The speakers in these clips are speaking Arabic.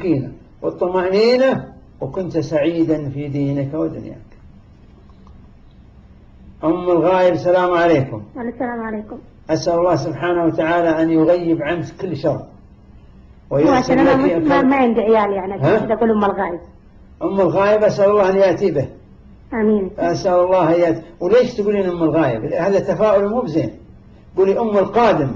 السكينة والطمأنينة وكنت سعيدا في دينك ودنياك. أم الغائب السلام عليكم. السلام عليكم. أسأل الله سبحانه وتعالى أن يغيب عنك كل شر ويحسن لك. أنا ما عندي عيال يعني عشان أقول أم الغائب. أم الغائب أسأل الله أن يأتي به. آمين. أسأل الله أن يأتي. وليش تقولين أم الغائب؟ هذا تفاؤل مو بزين. قولي أم القادم.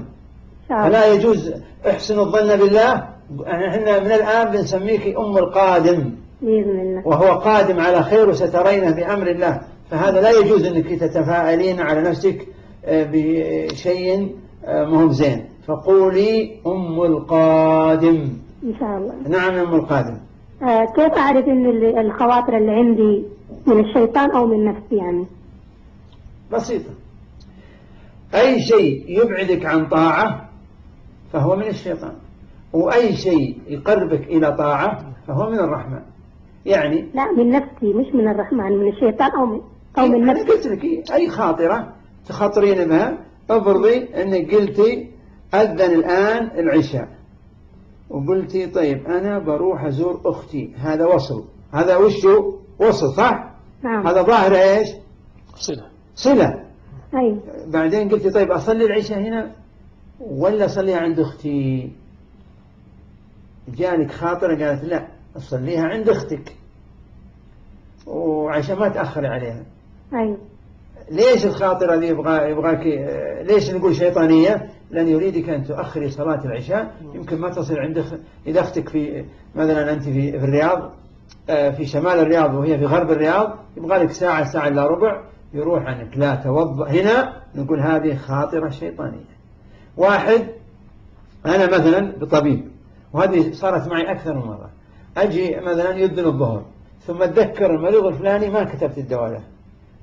فلا يجوز. احسن الظن بالله. احنا من الآن بنسميك أم القادم بإذن الله، وهو قادم على خير وسترينه بأمر الله. فهذا لا يجوز أنك تتفاءلين على نفسك بشيء مهم زين. فقولي أم القادم إن شاء الله. نعم أم القادم. كيف أعرف أن الخواطر اللي عندي من الشيطان أو من نفسي يعني؟ بسيطة. أي شيء يبعدك عن طاعة فهو من الشيطان، وأي شيء يقربك إلى طاعة فهو من الرحمن. يعني لا، من نفسي مش من الرحمن، من الشيطان أو من نفسي. أنا قلت لك أي خاطرة تخاطرين بها. افرضي أنك قلتي أذن الآن العشاء وقلتي طيب أنا بروح أزور أختي، هذا وصل. هذا وشه وصل صح؟ نعم. هذا ظاهر إيش؟ صلة. أي. بعدين قلتي طيب أصلي العشاء هنا ولا أصليها عند أختي؟ جانك خاطرة قالت لا أصليها عند أختك وعشان ما تأخري عليها. أي. ليش الخاطرة ذي يبغاك؟ ليش نقول شيطانية؟ لأن يريدك أن تؤخري صلاة العشاء. يمكن ما تصل عند إذا أختك في مثلا أنت في الرياض، في شمال الرياض وهي في غرب الرياض، يبغى لك ساعة ساعة إلا ربع يروح عنك. لا توضأ هنا. نقول هذه خاطرة شيطانية. واحد أنا مثلا بطبيب، وهذه صارت معي أكثر من مرة، أجي مثلا يؤذن الظهر ثم أتذكر المريض الفلاني ما كتبت الدواء له،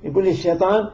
يقول لي الشيطان